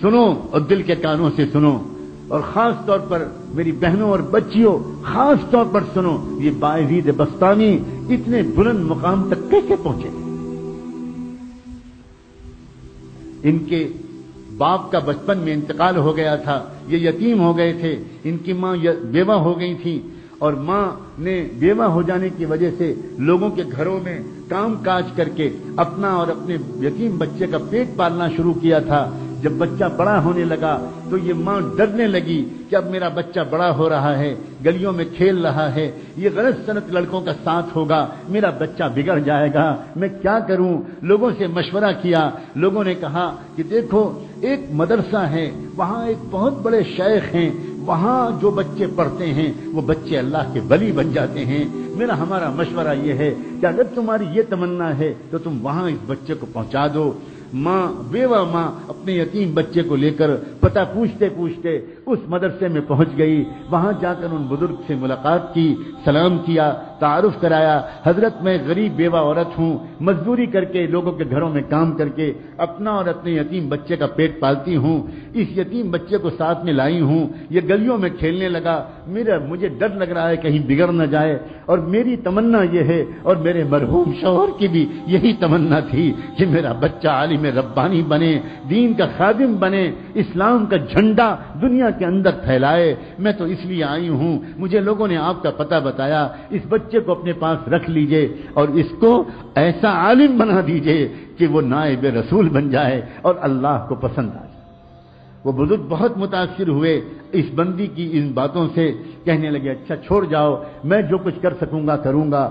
سنو اور دل کے کانوں سے سنو، اور خاص طور پر میری بہنوں اور بچیوں خاص طور پر سنو، یہ باعزید بستانی اتنے بلند مقام تک کیسے پہنچے؟ ان کے باپ کا بچپن میں انتقال ہو گیا تھا، یہ یتیم ہو گئے تھے، ان کی ماں بیوہ ہو گئی تھی، اور ماں نے بیوہ ہو جانے کی وجہ سے لوگوں کے گھروں میں کام کاج کر کے اپنا اور اپنے یتیم بچے کا پیٹ پالنا شروع کیا تھا۔ جب بچہ بڑا ہونے لگا تو یہ ماں ڈرنے لگی کہ اب میرا بچہ بڑا ہو رہا ہے، گلیوں میں کھیل رہا ہے، یہ غلط سنت لڑکوں کا ساتھ ہوگا، میرا بچہ بگڑ جائے گا، میں کیا کروں؟ لوگوں سے مشورہ کیا، لوگوں نے کہا کہ دیکھو ایک مدرسہ ہے، وہاں ایک بہت بڑے شیخ ہیں، وہاں جو بچے پڑھتے ہیں وہ بچے اللہ کے ولی بن جاتے ہیں۔ ہمارا مشورہ یہ ہے کہ اگر تمہاری یہ تمنا ہے تو تم وہاں اس بچے کو پہنچا دو۔ ماں، بیوہ ماں اپنے یتیم بچے کو لے کر پتہ پوچھتے پوچھتے اس مدرسے میں پہنچ گئی، وہاں جا کر ان بزرگ سے ملاقات کی، سلام کیا، تعارف کرایا، حضرت میں غریب بیوہ عورت ہوں، مزدوری کر کے لوگوں کے گھروں میں کام کر کے اپنا اور اپنے یتیم بچے کا پیٹ پالتی ہوں، اس یتیم بچے کو ساتھ میں لائی ہوں، یہ گلیوں میں کھیلنے لگا، مجھے ڈر لگ رہا ہے کہیں بگڑ نہ جائے، اور میری تمنا یہ ہے، اور میرے مرحوم شوہر کی بھی یہی تمنا تھی کہ میرا بچہ عالم ربانی بنے، دین کا خادم بنے، اسلام کا جھنڈا دنیا کے اندر پھیلائے۔ میں تو اس لیے آئی ہوں، مجھے لوگوں نے آپ کا پتہ بتایا، اس بچے کو اپنے پاس رکھ لیجئے اور اس کو ایسا عالم بنا دیجئے کہ وہ نائب رسول بن جائے اور اللہ کو پسند آ جائے۔ وہ بزرگ بہت متاثر ہوئے اس بندی کی ان باتوں سے، کہنے لگے اچھا چھوڑ جاؤ، میں جو کچھ کر سکوں گا کروں گا۔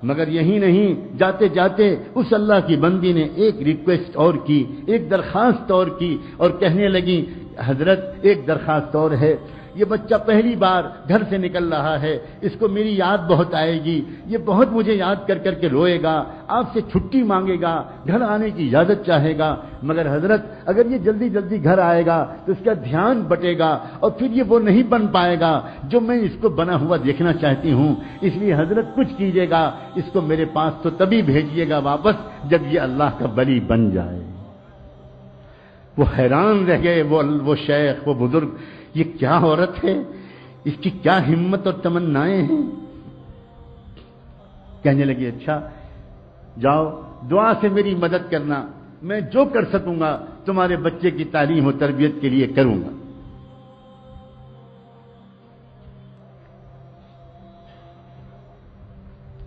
مگر یہی نہیں، جاتے جاتے اس اللہ کی بندی نے ایک ریکویسٹ اور کی، ایک درخواست اور کی، اور کہنے لگی حضرت ایک درخواست اور ہے، یہ بچہ پہلی بار گھر سے نکل رہا ہے، اس کو میری یاد بہت آئے گی، یہ بہت مجھے یاد کر کر کے روئے گا، آپ سے چھٹی مانگے گا، گھر آنے کی اجازت چاہے گا، مگر حضرت اگر یہ جلدی جلدی گھر آئے گا تو اس کا دھیان بٹے گا اور پھر یہ وہ نہیں بن پائے گا جو میں اس کو بنا ہوا دیکھنا چاہتی ہوں، اس لیے حضرت کچھ کیجیے گا، اس کو میرے پاس تو تبھی بھیجیے گا واپس جب یہ اللہ کا ولی بن جائے۔ وہ حیران رہ گئے، وہ شیخ، وہ بزرگ، یہ کیا عورت ہے، اس کی کیا ہمت اور تمنائیں ہیں۔ کہنے لگے اچھا جاؤ دعا سے میری مدد کرنا، میں جو کر سکوں گا تمہارے بچے کی تعلیم و تربیت کے لیے کروں گا۔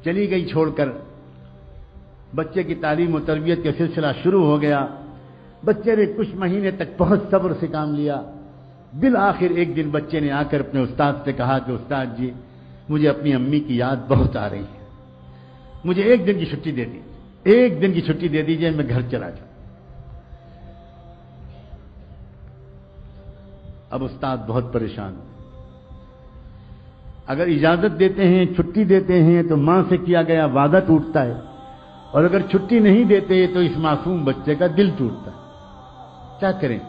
چلی گئی چھوڑ کر، بچے کی تعلیم و تربیت کا سلسلہ شروع ہو گیا، بچے نے کچھ مہینے تک بہت صبر سے کام لیا، بالآخر ایک دن بچے نے آ کر اپنے استاد سے کہا کہ استاد جی مجھے اپنی امی کی یاد بہت آ رہی ہے، مجھے ایک دن کی چھٹی دے دیجیے، ایک دن کی چھٹی دے دیجیے، میں گھر چلا جاؤں۔ اب استاد بہت پریشان ہو، اگر اجازت دیتے ہیں، چھٹی دیتے ہیں تو ماں سے کیا گیا وعدہ ٹوٹتا ہے، اور اگر چھٹی نہیں دیتے تو اس معصوم بچے کا دل ٹوٹتا ہے، کیا کریں؟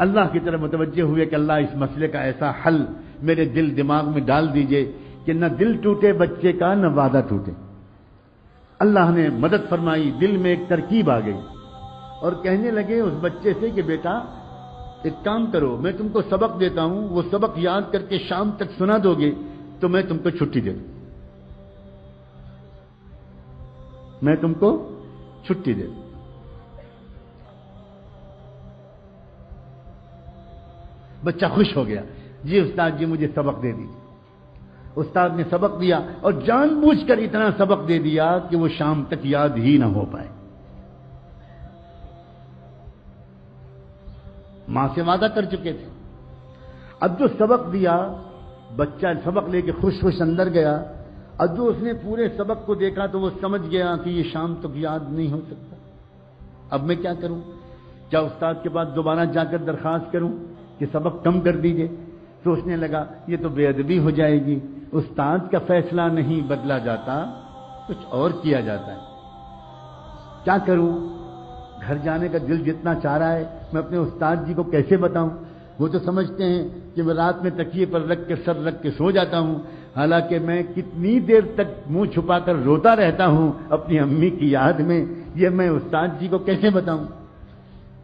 اللہ کی طرف متوجہ ہوئے کہ اللہ اس مسئلے کا ایسا حل میرے دل دماغ میں ڈال دیجئے کہ نہ دل ٹوٹے بچے کا نہ وعدہ ٹوٹے۔ اللہ نے مدد فرمائی، دل میں ایک ترکیب آ گئی، اور کہنے لگے اس بچے سے کہ بیٹا ایک کام کرو، میں تم کو سبق دیتا ہوں، وہ سبق یاد کر کے شام تک سنا دو گے تو میں تم کو چھٹی دے دوں، میں تم کو چھٹی دے دوں۔ بچہ خوش ہو گیا، جی استاد جی مجھے سبق دے دیجیے۔ استاد نے سبق دیا اور جان بوجھ کر اتنا سبق دے دیا کہ وہ شام تک یاد ہی نہ ہو پائے۔ ماں سے وعدہ کر چکے تھے، اب جو سبق دیا بچہ سبق لے کے خوش خوش اندر گیا، اب جو اس نے پورے سبق کو دیکھا تو وہ سمجھ گیا کہ یہ شام تک یاد نہیں ہو سکتا، اب میں کیا کروں؟ کیا استاد کے پاس دوبارہ جا کر درخواست کروں کہ سبق کم کر دیجئے؟ سوچنے لگا یہ تو بے ادبی ہو جائے گی، استاد کا فیصلہ نہیں بدلا جاتا، کچھ اور کیا جاتا ہے، کیا کروں؟ گھر جانے کا دل جتنا چاہ رہا ہے، میں اپنے استاد جی کو کیسے بتاؤں؟ وہ تو سمجھتے ہیں کہ میں رات میں تکیے پر رکھ کے سر رکھ کے سو جاتا ہوں، حالانکہ میں کتنی دیر تک منہ چھپا کر روتا رہتا ہوں اپنی امی کی یاد میں یہ میں استاد جی کو کیسے بتاؤں؟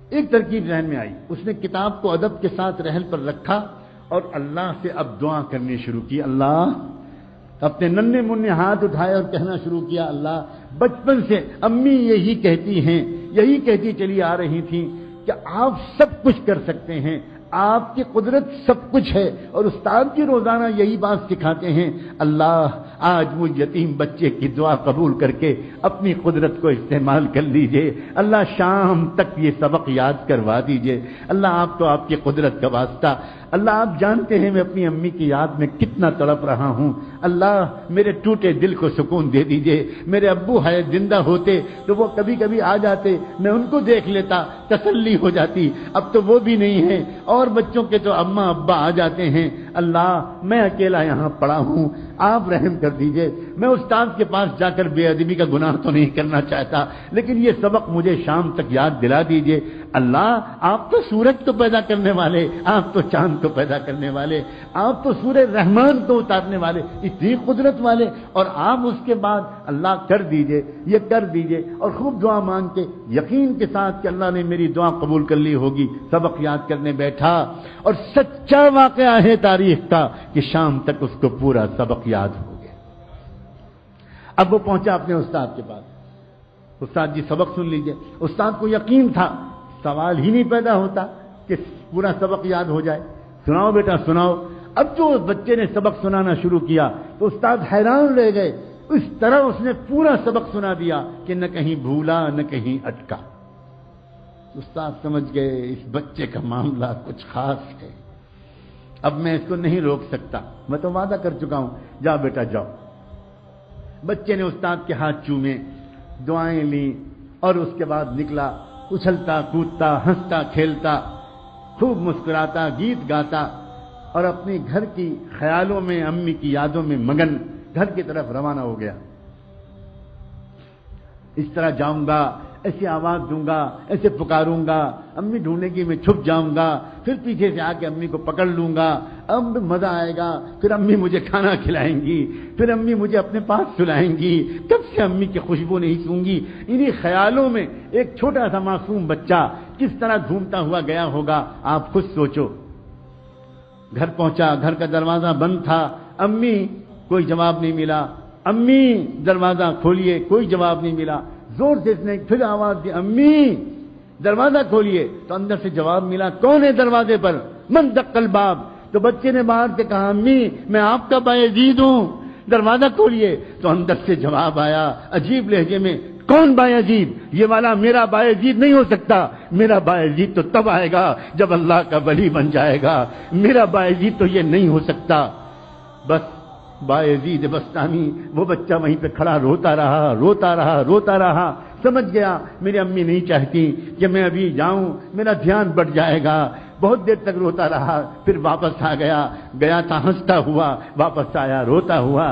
ایک ترکیب ذہن میں آئی، اس نے کتاب کو ادب کے ساتھ رحل پر رکھا اور اللہ سے اب دعا کرنی شروع کی۔ اللہ، اپنے ننھے منھے ہاتھ اٹھائے اور کہنا شروع کیا، اللہ، بچپن سے امی یہی کہتی ہیں، یہی کہتی چلی آ رہی تھیں کہ آپ سب کچھ کر سکتے ہیں، آپ کی قدرت سب کچھ ہے، اور استاد کی روزانہ یہی بات سکھاتے ہیں۔ اللہ، آج مجھ یتیم بچے کی دعا قبول کر کے اپنی قدرت کو استعمال کر لیجئے۔ اللہ، شام تک یہ سبق یاد کروا دیجئے۔ اللہ، آپ تو آپ کی قدرت کا واسطہ، اللہ آپ جانتے ہیں میں اپنی امی کی یاد میں کتنا تڑپ رہا ہوں۔ اللہ، میرے ٹوٹے دل کو سکون دے دیجئے۔ میرے ابو ہے، زندہ ہوتے تو وہ کبھی کبھی آ جاتے، میں ان کو دیکھ لیتا، تسلی ہو جاتی۔ اب تو وہ بھی نہیں ہے، اور بچوں کے تو اماں ابا آ جاتے ہیں۔ اللہ، میں اکیلا یہاں پڑا ہوں، آپ رحم کر دیجئے۔ میں استاد کے پاس جا کر بے ادبی کا گناہ تو نہیں کرنا چاہتا، لیکن یہ سبق مجھے شام تک یاد دلا دیجئے۔ اللہ، آپ تو سورج کو پیدا کرنے والے، آپ تو چاند کو پیدا کرنے والے، آپ تو سورہ رحمان کو اتارنے والے، اتنی قدرت والے، اور آپ اس کے بعد اللہ کر دیجئے، یہ کر دیجئے، اور خوب دعا مانگ کے یقین کے ساتھ کہ اللہ نے میری دعا قبول کر لی ہوگی، سبق یاد کرنے بیٹھا، اور سچا واقعہ ہے تاریخ کا کہ شام تک اس کو پورا سبق یاد ہو گیا۔ اب وہ پہنچا اپنے استاد کے پاس، استاد جی سبق سن لیجئے۔ استاد کو یقین تھا، سوال ہی نہیں پیدا ہوتا کہ پورا سبق یاد ہو جائے۔ سناؤ بیٹا سناؤ۔ اب جو بچے نے سبق سنانا شروع کیا تو استاد حیران رہ گئے، اس طرح اس نے پورا سبق سنا دیا کہ نہ کہیں بھولا نہ کہیں اٹکا۔ استاد سمجھ گئے اس بچے کا معاملہ کچھ خاص ہے، اب میں اس کو نہیں روک سکتا، میں تو وعدہ کر چکا ہوں، جاؤ بیٹا جاؤ۔ بچے نے استاد کے ہاتھ چومے، دعائیں لیں، اور اس کے بعد نکلا، اچھلتا کودتا ہنستا کھیلتا، خوب مسکراتا، گیت گاتا، اور اپنے گھر کی خیالوں میں، امی کی یادوں میں مگن گھر کی طرف روانہ ہو گیا۔ اس طرح جاؤں گا، ایسی آواز دوں گا، ایسے پکاروں گا، امی ڈھونڈے گی، میں چھپ جاؤں گا، پھر پیچھے سے آ کے امی کو پکڑ لوں گا، اب مزہ آئے گا، پھر امی مجھے کھانا کھلائیں گی، پھر امی مجھے اپنے پاس سلائیں گی، کب سے امی کی خوشبو نہیں سونگی۔ انہی خیالوں میں ایک چھوٹا سا معصوم بچہ کس طرح گھومتا ہوا گیا ہوگا، آپ خود سوچو۔ گھر پہنچا، گھر کا دروازہ بند تھا، امی، کوئی جواب نہیں ملا، امی دروازہ کھولیے، کوئی جواب نہیں ملا۔ زور سے اس نے پھر آواز دی، امی دروازہ کھولیے، تو اندر سے جواب ملا، کون ہے دروازے پر؟ من دق الباب۔ تو بچے نے باہر سے کہا، امی میں آپ کا بایزید ہوں، دروازہ کھولیے۔ تو اندر سے جواب آیا عجیب لہجے میں، کون بایزید؟ یہ والا میرا بایزید نہیں ہو سکتا، میرا بایزید تو تب آئے گا جب اللہ کا ولی بن جائے گا، میرا بایزید تو یہ نہیں ہو سکتا۔ بس بایزید بستانی، وہ بچہ وہیں پہ کھڑا روتا رہا روتا رہا روتا رہا، سمجھ گیا میری امی نہیں چاہتی کہ میں ابھی جاؤں، میرا دھیان بٹ جائے گا۔ بہت دیر تک روتا رہا، پھر واپس آ گیا، گیا تھا ہنستا ہوا، واپس آیا روتا ہوا۔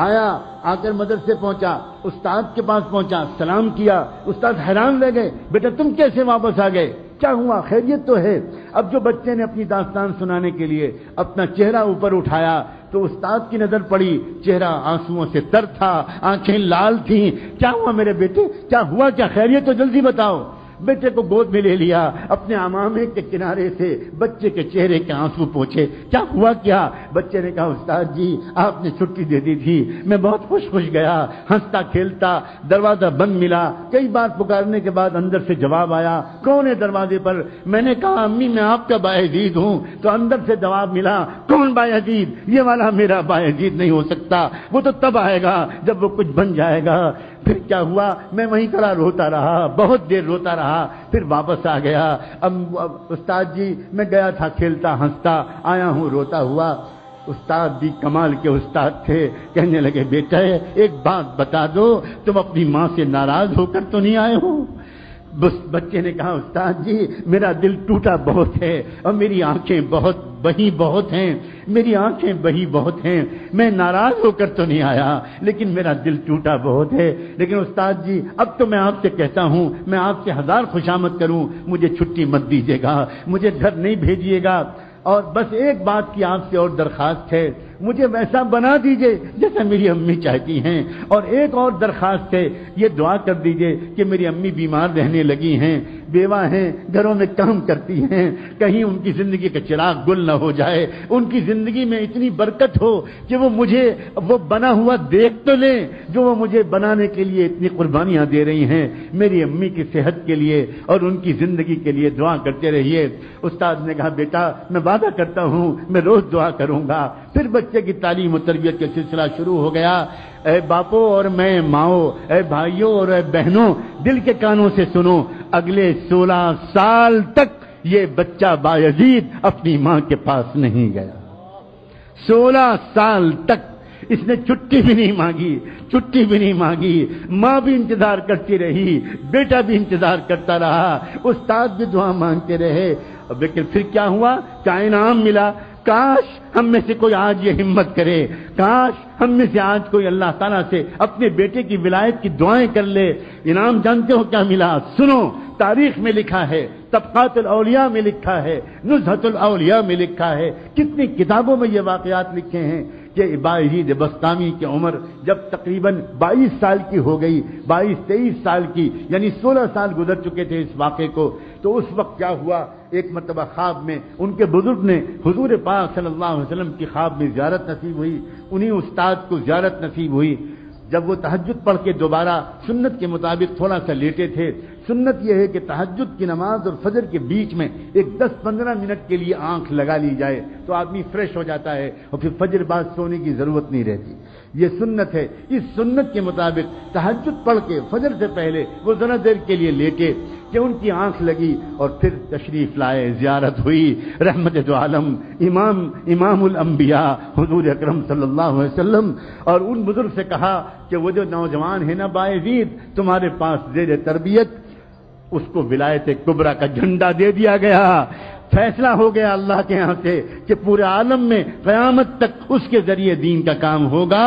آیا، آ کر مدرسے پہنچا، استاد کے پاس پہنچا، سلام کیا۔ استاد حیران رہ گئے، بیٹا تم کیسے واپس آ گئے؟ کیا ہوا؟ خیریت تو ہے؟ اب جو بچے نے اپنی داستان سنانے کے لیے اپنا چہرہ اوپر اٹھایا تو استاد کی نظر پڑی، چہرہ آنسوؤں سے تر تھا، آنکھیں لال تھیں۔ کیا ہوا میرے بیٹے؟ کیا ہوا؟ کیا خیریت؟ تو جلدی بتاؤ۔ بیٹے کو گود میں لے لیا، اپنے عمامے کے کنارے سے بچے کے چہرے کے آنسو پوچھے، کیا ہوا کیا؟ بچے نے کہا، استاد جی آپ نے چھٹی دے دی تھی، میں بہت خوش گیا، ہنستا کھیلتا، دروازہ بند ملا، کئی بار پکارنے کے بعد اندر سے جواب آیا، کون ہے دروازے پر؟ میں نے کہا، امی میں آپ کا بایزید ہوں۔ تو اندر سے جواب ملا، کون بایزید؟ یہ والا میرا بایزید نہیں ہو سکتا، وہ تو تب آئے گا جب وہ کچھ بن جائے گا۔ پھر کیا ہوا؟ میں وہیں کھڑا روتا رہا، بہت دیر روتا رہا، پھر واپس آ گیا۔ اب استاد جی میں گیا تھا کھیلتا ہنستا، آیا ہوں روتا ہوا۔ استاد بھی کمال کے استاد تھے، کہنے لگے، بیٹا ایک بات بتا دو، تم اپنی ماں سے ناراض ہو کر تو نہیں آئے ہو؟ بس بچے نے کہا، استاد جی میرا دل ٹوٹا بہت ہے، اور میری آنکھیں بہی بہت ہیں، میری آنکھیں بہی بہت ہیں، میں ناراض ہو کر تو نہیں آیا، لیکن میرا دل ٹوٹا بہت ہے۔ لیکن استاد جی اب تو میں آپ سے کہتا ہوں، میں آپ سے 1000 خوشامد کروں، مجھے چھٹی مت دیجیے گا، مجھے گھر نہیں بھیجیے گا۔ اور بس ایک بات کی آپ سے اور درخواست ہے، مجھے ویسا بنا دیجئے جیسا میری امی چاہتی ہیں، اور ایک اور درخواست ہے، یہ دعا کر دیجئے کہ میری امی بیمار رہنے لگی ہیں، بیوہ ہیں، گھروں میں کام کرتی ہیں، کہیں ان کی زندگی کا چراغ گل نہ ہو جائے، ان کی زندگی میں اتنی برکت ہو کہ وہ مجھے وہ بنا ہوا دیکھ تو لیں جو وہ مجھے بنانے کے لیے اتنی قربانیاں دے رہی ہیں۔ میری امی کی صحت کے لیے اور ان کی زندگی کے لیے دعا کرتے رہیے۔ استاد نے کہا بیٹا میں وعدہ کرتا ہوں میں روز دعا کروں گا۔ پھر بچے کی تعلیم و تربیت کا سلسلہ شروع ہو گیا۔ اے باپو اور میں ماؤں، اے بھائیوں اور اے بہنوں، دل کے کانوں سے سنو، اگلے 16 سال تک یہ بچہ بایزید اپنی ماں کے پاس نہیں گیا۔ 16 سال تک اس نے چھٹی بھی نہیں مانگی، چھٹی بھی نہیں مانگی، ماں بھی انتظار کرتی رہی، بیٹا بھی انتظار کرتا رہا، استاد بھی دعا مانگتے رہے، لیکن پھر کیا ہوا؟ کیا انعام ملا؟ کاش ہم میں سے کوئی آج یہ ہمت کرے، کاش ہم میں سے آج کوئی اللہ تعالیٰ سے اپنے بیٹے کی ولایت کی دعائیں کر لے۔ انعام جانتے ہو کیا ملا؟ سنو، تاریخ میں لکھا ہے، طبقات الاولیاء میں لکھا ہے، نزہۃ الاولیاء میں لکھا ہے، کتنی کتابوں میں یہ واقعات لکھے ہیں کہ بایزید بسطامی کی عمر جب تقریباً 22 سال کی ہو گئی، 22-23 سال کی، یعنی 16 سال گزر چکے تھے اس واقعے کو، تو اس وقت کیا ہوا؟ ایک مرتبہ خواب میں ان کے بزرگ نے حضور پاک صلی اللہ علیہ وسلم کی خواب میں زیارت نصیب ہوئی، انہی استاد کو زیارت نصیب ہوئی۔ جب وہ تہجد پڑھ کے دوبارہ سنت کے مطابق تھوڑا سا لیٹے تھے، سنت یہ ہے کہ تہجد کی نماز اور فجر کے بیچ میں ایک 10-15 منٹ کے لیے آنکھ لگا لی جائے تو آدمی فریش ہو جاتا ہے اور پھر فجر بعد سونے کی ضرورت نہیں رہتی، یہ سنت ہے۔ اس سنت کے مطابق تہجد پڑھ کے فجر سے پہلے وہ ذرا دیر کے لیے لیٹے کہ ان کی آنکھ لگی اور پھر تشریف لائے، زیارت ہوئی رحمت دو عالم امام الانبیاء حضور اکرم صلی اللہ علیہ وسلم، اور ان بزرگ سے کہا کہ وہ جو نوجوان ہے نا بایزید تمہارے پاس زیر تربیت، اس کو ولایت کبریٰ کا جھنڈا دے دیا گیا، فیصلہ ہو گیا اللہ کے ہاں سے کہ پورے عالم میں قیامت تک اس کے ذریعے دین کا کام ہوگا،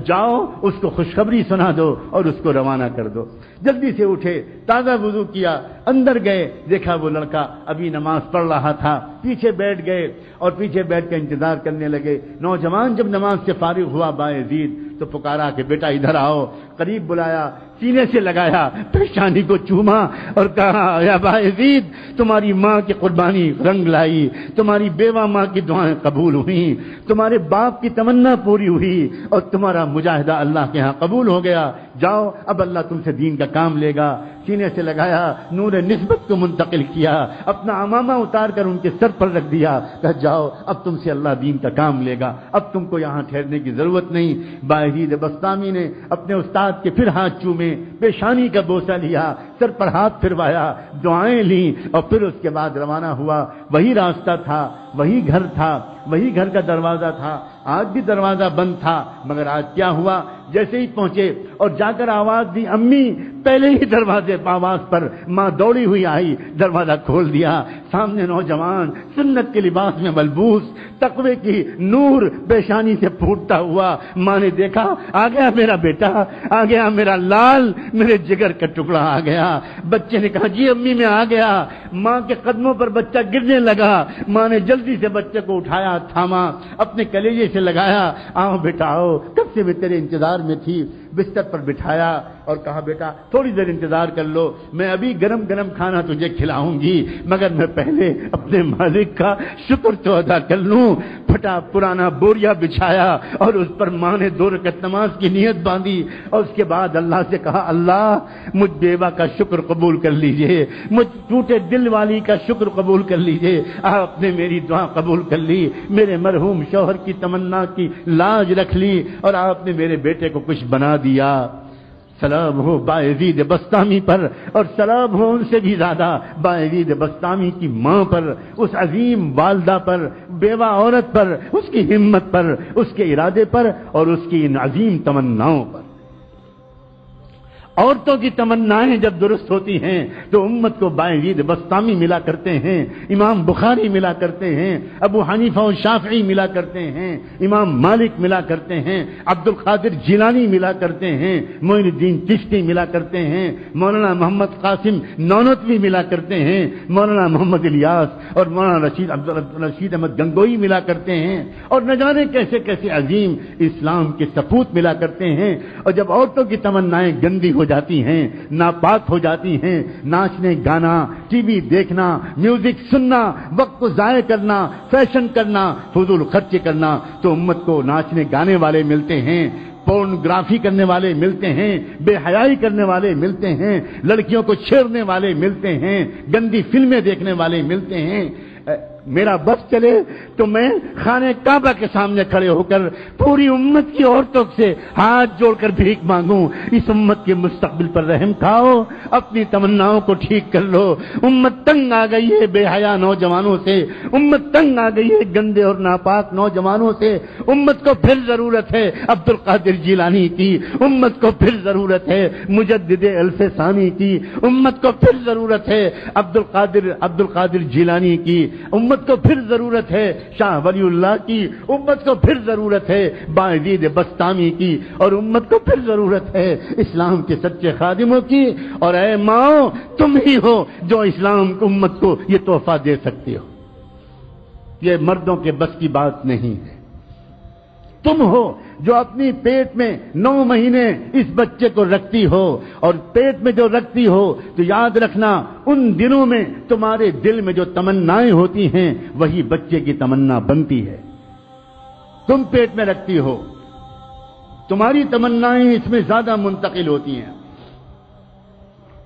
جاؤ اس کو خوشخبری سنا دو اور اس کو روانہ کر دو۔ جلدی سے اٹھے، تازہ وضو کیا، اندر گئے، دیکھا وہ لڑکا ابھی نماز پڑھ رہا تھا، پیچھے بیٹھ گئے اور پیچھے بیٹھ کے انتظار کرنے لگے۔ نوجوان جب نماز سے فارغ ہوا بایزید تو پکارا کہ بیٹا ادھر آؤ، قریب بلایا، سینے سے لگایا، پیشانی کو چوما اور کہا یا بایزید تمہاری ماں کی قربانی رنگ لائی، تمہاری بیوہ ماں کی دعائیں قبول ہوئیں، تمہارے باپ کی تمنا پوری ہوئی اور تمہارا مجاہدہ اللہ کے ہاں قبول ہو گیا، جاؤ اب اللہ تم سے دین کا کام لے گا۔ سینے سے لگایا، نور نسبت کو منتقل کیا، اپنا عمامہ اتار کر ان کے سر پر رکھ دیا، کہا جاؤ اب تم سے اللہ دین کا کام لے گا، اب تم کو یہاں ٹھہرنے کی ضرورت نہیں۔ بایزید بسطامی نے اپنے استاد کے پھر ہاتھ چومے، پیشانی کا بوسہ لیا، سر پر ہاتھ پھروایا، دعائیں لیں اور پھر اس کے بعد روانہ ہوا۔ وہی راستہ تھا، وہی گھر تھا، وہی گھر کا دروازہ تھا، آج بھی دروازہ بند تھا، مگر آج کیا ہوا؟ جیسے ہی پہنچے اور جا کر آواز دی امی، پہلے ہی دروازے آواز پر ماں دوڑی ہوئی آئی، دروازہ کھول دیا، سامنے نوجوان سنت کے لباس میں ملبوس، تقوی کی نور پیشانی سے پھوٹتا ہوا۔ ماں نے دیکھا آ گیا میرا بیٹا، آ گیا میرا لال، میرے جگر کا ٹکڑا آ گیا۔ بچے نے کہا جی امی میں آ گیا۔ ماں کے قدموں پر بچہ گرنے لگا، ماں نے جلدی سے بچے کو اٹھایا، تھاما، اپنے کلیجے سے لگایا، آؤ بیٹا آؤ، کب سے میں تیرے انتظار میں تھی۔ بستر پر بٹھایا اور کہا بیٹا تھوڑی دیر انتظار کر لو، میں ابھی گرم گرم کھانا تجھے کھلاؤں گی، مگر میں پہلے اپنے مالک کا شکر تو ادا کر لوں۔ پھٹا پرانا بوریا بچھایا اور اس پر ماں نے 2 رکعت نماز کی نیت باندھی اور اس کے بعد اللہ سے کہا اللہ مجھ بیوہ کا شکر قبول کر لیجئے، مجھ ٹوٹے دل والی کا شکر قبول کر لیجئے۔ آپ نے میری دعا قبول کر لی، میرے مرحوم شوہر کی تمنا کی لاج رکھ لی اور آپ نے میرے بیٹے کو کچھ بنا دیا۔ سلام ہو بایزید بسطامی پر، اور سلام ہو ان سے بھی زیادہ بایزید بسطامی کی ماں پر، اس عظیم والدہ پر، بیوہ عورت پر، اس کی ہمت پر، اس کے ارادے پر اور اس کی ان عظیم تمناؤں پر۔ عورتوں کی تمنائیں جب درست ہوتی ہیں تو امت کو بایزید بسطامی ملا کرتے ہیں، امام بخاری ملا کرتے ہیں، ابو حنیفہ و شافعی ملا کرتے ہیں، امام مالک ملا کرتے ہیں، عبد القادر جیلانی ملا کرتے ہیں، معین الدین چشتی ملا کرتے ہیں، مولانا محمد قاسم نانوتوی ملا کرتے ہیں، مولانا محمد الیاس اور مولانا رشید احمد گنگوئی ملا کرتے ہیں، اور نہ جانے کیسے کیسے عظیم اسلام کے سپوت ملا کرتے ہیں۔ اور جب عورتوں کی تمنائیں گندی ہو جاتی ہیں، ناپاک ہو جاتی ہیں، ناچنے گانا، ٹی وی دیکھنا، میوزک سننا، وقت کو ضائع کرنا، فیشن کرنا، فضول خرچ کرنا، تو امت کو ناچنے گانے والے ملتے ہیں، پورنوگرافی کرنے والے ملتے ہیں، بے حیائی کرنے والے ملتے ہیں، لڑکیوں کو چھیڑنے والے ملتے ہیں، گندی فلمیں دیکھنے والے ملتے ہیں۔ میرا بس چلے تو میں خانہ کعبہ کے سامنے کھڑے ہو کر پوری امت کی عورتوں سے ہاتھ جوڑ کر بھیک مانگوں، اس امت کے مستقبل پر رحم کھاؤ، اپنی تمناؤں کو ٹھیک کر لو۔ امت تنگ آ گئی ہے بے حیا نوجوانوں سے، امت تنگ آ گئی ہے گندے اور ناپاک نوجوانوں سے، امت کو پھر ضرورت ہے عبد القادر جیلانی کی، امت کو پھر ضرورت ہے مجدد الف ثانی کی، امت کو پھر ضرورت ہے عبد القادر جیلانی کی، امت کو پھر ضرورت ہے شاہ ولی اللہ کی، امت کو پھر ضرورت ہے بایزید بسطامی کی، اور امت کو پھر ضرورت ہے اسلام کے سچے خادموں کی۔ اور اے ماؤں، تم ہی ہو جو اسلام کو امت کو یہ تحفہ دے سکتے ہو، یہ مردوں کے بس کی بات نہیں ہے۔ تم ہو جو اپنی پیٹ میں 9 مہینے اس بچے کو رکھتی ہو، اور پیٹ میں جو رکھتی ہو تو یاد رکھنا ان دنوں میں تمہارے دل میں جو تمنائیں ہوتی ہیں وہی بچے کی تمنا بنتی ہے۔ تم پیٹ میں رکھتی ہو، تمہاری تمنائیں اس میں زیادہ منتقل ہوتی ہیں۔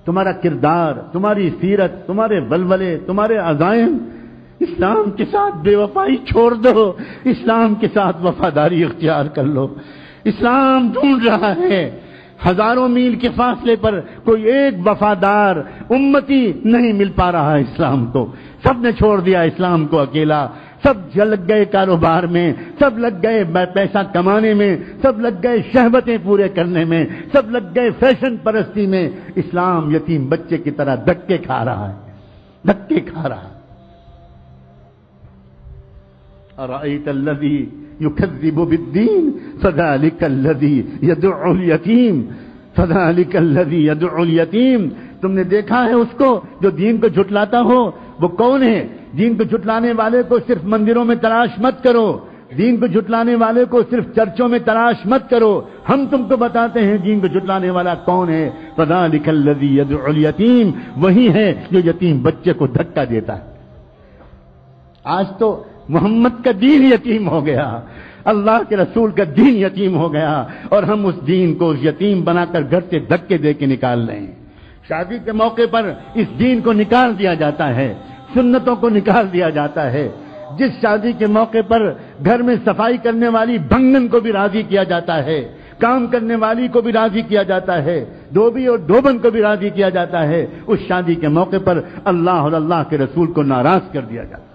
تمہارا کردار، تمہاری سیرت، تمہارے ولولے، تمہارے عزائم، اسلام کے ساتھ بے وفائی چھوڑ دو، اسلام کے ساتھ وفاداری اختیار کر لو۔ اسلام ڈھونڈ رہا ہے، ہزاروں میل کے فاصلے پر کوئی ایک وفادار امتی نہیں مل پا رہا ہے اسلام کو۔ سب نے چھوڑ دیا اسلام کو اکیلا، سب لگ گئے کاروبار میں، سب لگ گئے پیسہ کمانے میں، سب لگ گئے شہوتیں پورے کرنے میں، سب لگ گئے فیشن پرستی میں۔ اسلام یتیم بچے کی طرح دھکے کھا رہا ہے، دھکے کھا رہا ہے۔ أرأيت الذي يكذب بالدين فذلك الذي يدعو اليتيم فذلك الذي يدعو اليتيم۔ تم نے دیکھا ہے اس کو جو دین کو جھٹلاتا ہو؟ وہ کون ہے؟ دین کو جھٹلانے والے کو صرف مندروں میں تلاش مت کرو، دین کو جھٹلانے والے کو صرف چرچوں میں تلاش مت کرو، ہم تم کو بتاتے ہیں دین کو جھٹلانے والا کون ہے۔ فذلك الذي يدعو اليتيم، وہی ہے جو یتیم بچے کو دھکا دیتا ہے۔ آج تو محمد کا دین یتیم ہو گیا، اللہ کے رسول کا دین یتیم ہو گیا، اور ہم اس دین کو یتیم بنا کر گھر سے دھکے دے کے نکال رہے ہیں۔ شادی کے موقع پر اس دین کو نکال دیا جاتا ہے، سنتوں کو نکال دیا جاتا ہے۔ جس شادی کے موقع پر گھر میں صفائی کرنے والی بھنگن کو بھی راضی کیا جاتا ہے، کام کرنے والی کو بھی راضی کیا جاتا ہے، دھوبی اور دھوبن کو بھی راضی کیا جاتا ہے، اس شادی کے موقع پر اللہ اور اللہ کے رسول کو ناراض کر دیا جاتا ہے۔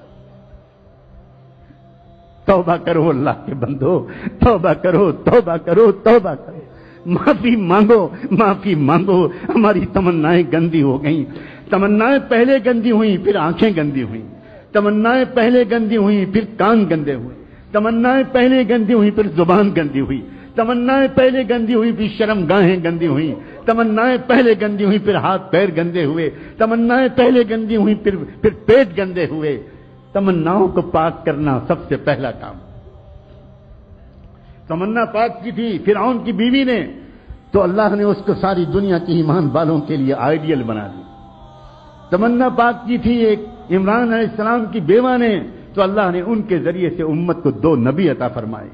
توبہ کرو اللہ کے بندو، توبہ کرو، توبہ کرو، توبہ کرو، معافی مانگو، معافی مانگو۔ ہماری تمنائیں گندی ہو گئیں، تمنائیں پہلے گندی ہوئیں پھر آنکھیں گندی ہوئیں، تمنائیں پہلے گندی ہوئیں پھر کان گندے ہوئے، تمنائیں پہلے گندی ہوئیں پھر زبان گندی ہوئی، تمنائیں پہلے گندی ہوئی پھر شرم گاہیں گندی ہوئیں، تمنائیں پہلے گندی ہوئی پھر ہاتھ پیر گندے ہوئے، تمنائیں پہلے گندی ہوئی پھر پیٹ گندے ہوئے۔ تمناؤں کو پاک کرنا سب سے پہلا کام۔ تمنا پاک کی تھی فرعون کی بیوی نے، تو اللہ نے اس کو ساری دنیا کے ایمان والوں کے لیے آئیڈیل بنا دی۔ تمنا پاک کی تھی ایک عمران علیہ السلام کی بیوہ نے، تو اللہ نے ان کے ذریعے سے امت کو 2 نبی عطا فرمائے۔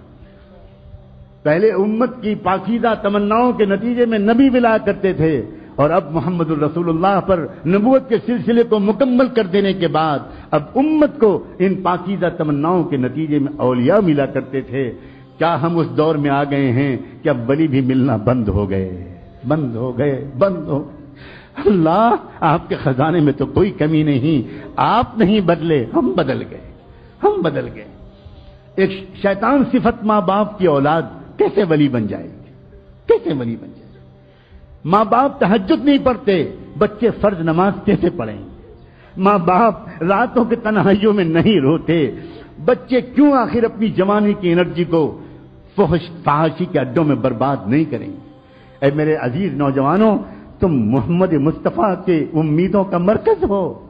پہلے امت کی پاکیزہ تمناؤں کے نتیجے میں نبی ملا کرتے تھے، اور اب محمد الرسول اللہ پر نبوت کے سلسلے کو مکمل کر دینے کے بعد اب امت کو ان پاکیزہ تمناؤں کے نتیجے میں اولیاء ملا کرتے تھے۔ کیا ہم اس دور میں آ گئے ہیں کہ اب ولی بھی ملنا بند ہو گئے، بند ہو گئے، بند ہو گئے؟ اللہ، آپ کے خزانے میں تو کوئی کمی نہیں، آپ نہیں بدلے، ہم بدل گئے، ہم بدل گئے۔ ایک شیطان صفت ماں باپ کی اولاد کیسے ولی بن جائے گی؟ کیسے ولی بن جائے گی؟ ماں باپ تہجد نہیں پڑھتے، بچے فرض نماز کیسے پڑھیں؟ ماں باپ راتوں کے تنہائیوں میں نہیں روتے، بچے کیوں آخر اپنی جوانی کی انرجی کو فحاشی کے اڈوں میں برباد نہیں کریں؟ اے میرے عزیز نوجوانوں، تم محمد مصطفیٰ کے امیدوں کا مرکز ہو۔